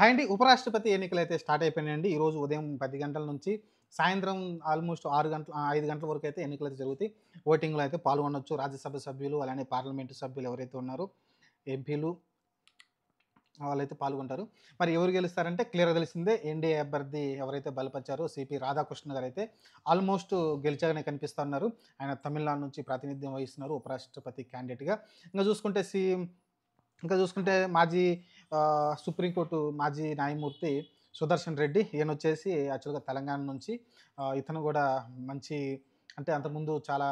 Hi అండి. ఉపరాష్ట్రపతి ఎన్నికలైతే start అయిపోయినాయండి. ఈరోజు ఉదయం 10 గంటల నుంచి సాయంత్రం ఆల్మోస్ట్ 5 గంటల వరకైతే ఎన్నికలైతే జరుగుతాయి. ఓటింగ్‌లో అయితే పాల్గొనొచ్చు. రాజ్యసభ సభ్యులు, అలానే పార్లమెంటు సభ్యులు ఎవరైతే ఉన్నారో ఎంపీలు వాళ్ళైతే పాల్గొంటారు. మరి ఎవరు గెలుస్తారంటే క్లియర్‌గా తెలిసిందే. ఎన్‌డీఏ అభ్యర్థి ఎవరైతే బలపరిచారో సిపి రాధాకృష్ణ గారైతే ఆల్మోస్ట్ గెలిచారనే కనిపిస్తున్నారు. ఆయన తమిళనాడు నుంచి ప్రాతినిధ్యం వహిస్తున్నారు ఉపరాష్ట్రపతి క్యాండిడేట్‌గా. ఇంక చూసుకుంటే ఇంకా చూసుకుంటే మాజీ సుప్రీంకోర్టు మాజీ న్యాయమూర్తి సుదర్శన్ రెడ్డి ఈయనొచ్చేసి యాక్చువల్‌గా తెలంగాణ నుంచి ఇతను గూడా మంచి అంటే అంతకుముందు చాలా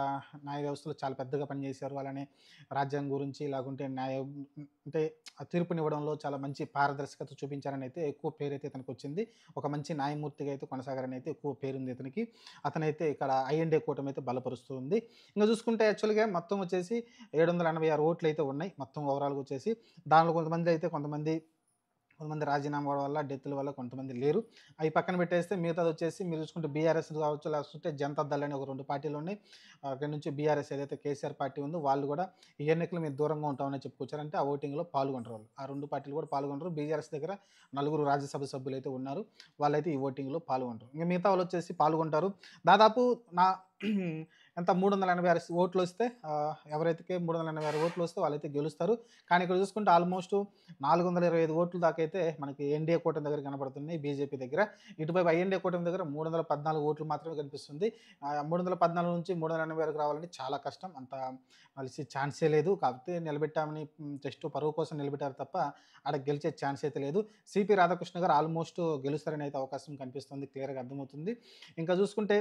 న్యాయ వ్యవస్థలో చాలా పెద్దగా పనిచేశారు. అలానే రాజ్యాంగం గురించి లేకుంటే అంటే ఆ తీర్పునివ్వడంలో చాలా మంచి పారదర్శకత చూపించారని అయితే ఎక్కువ పేరైతే ఇతనికొచ్చింది. ఒక మంచి న్యాయమూర్తిగా అయితే కొనసాగారని అయితే ఎక్కువ పేరుంది ఇతనికి. అతనైతే ఇక్కడ ఐఎన్‌డే కూటమి అయితే బలపరుస్తూ ఉంది. ఇంక చూసుకుంటే యాక్చువల్‌గా మొత్తం వచ్చేసి 786 ఓట్లయితే ఉన్నాయి. మొత్తం ఓవరాల్‌గా వచ్చేసి దానిలో కొంతమంది రాజీనామా వల్ల, డెత్‌ల వల్ల కొంతమంది లేరు. అయి పక్కన పెట్టేస్తే మిగతాదొచ్చేసి మీరు చూసుకుంటే బీఆర్ఎస్ కావచ్చు, లేకపోతే జనతా దళ్ అని ఒక 2 పార్టీలున్నాయి. అక్కడి నుంచి బీఆర్ఎస్ ఏదైతే కేసీఆర్ పార్టీ ఉందో వాళ్ళు గూడా ఈ ఎన్నికలు మేము దూరంగా ఉంటామని చెప్పుకొచ్చారు. అంటే ఆ ఓటింగ్‌లో పాల్గొనరు వాళ్ళు. ఆ 2 పార్టీలు కూడా పాల్గొనరు. బీఆర్ఎస్ దగ్గర నలుగురు రాజ్యసభ సభ్యులైతే ఉన్నారు. వాళ్ళైతే ఈ ఓటింగ్‌లో పాల్గొనరు. ఇంక మిగతా వాళ్ళొచ్చేసి పాల్గొంటారు. దాదాపు నా ఎంత 386 ఓట్లొస్తే ఎవరైతే 386 ఓట్లొస్తే వాళ్ళైతే గెలుస్తారు. కానీ ఇక్కడ చూసుకుంటే ఆల్మోస్ట్ 425 ఓట్ల దాకైతే మనకి ఎన్‌డీఏ కూటమి దగ్గర కనపడుతున్నాయి బీజేపీ దగ్గర. ఇటువైపు ఐఎన్‌డీఏ కూటమి దగ్గర 314 ఓట్లు మాత్రమే కనిపిస్తుంది. 314 నుంచి 380 వరకు రావాలంటే చాలా కష్టం. అంత కలిసే ఛాన్సే లేదు. కాకపోతే నిలబెట్టామని జస్ట్ పరువు కోసం నిలబెట్టారు తప్ప ఆడ గెలిచే ఛాన్స్ అయితే లేదు. సిపి రాధాకృష్ణ గారు ఆల్మోస్ట్ గెలుస్తారని అయితే అవకాశం కనిపిస్తుంది. క్లియర్‌గా అర్థమవుతుంది. ఇంకా చూసుకుంటే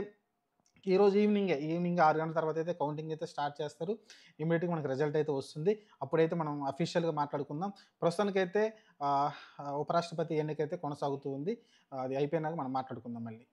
ఈరోజు ఈవినింగ్ 6 గంటల తర్వాత అయితే కౌంటింగ్ అయితే స్టార్ట్ చేస్తారు. ఇమ్మీడియేట్‌గా మనకు రిజల్ట్ అయితే వస్తుంది. అప్పుడైతే మనం అఫీషియల్‌గా మాట్లాడుకుందాం. ప్రస్తుతానికైతే ఉపరాష్ట్రపతి ఎన్నికైతే కొనసాగుతూ ఉంది. అది అయిపోయినాక మనం మాట్లాడుకుందాం మళ్ళీ.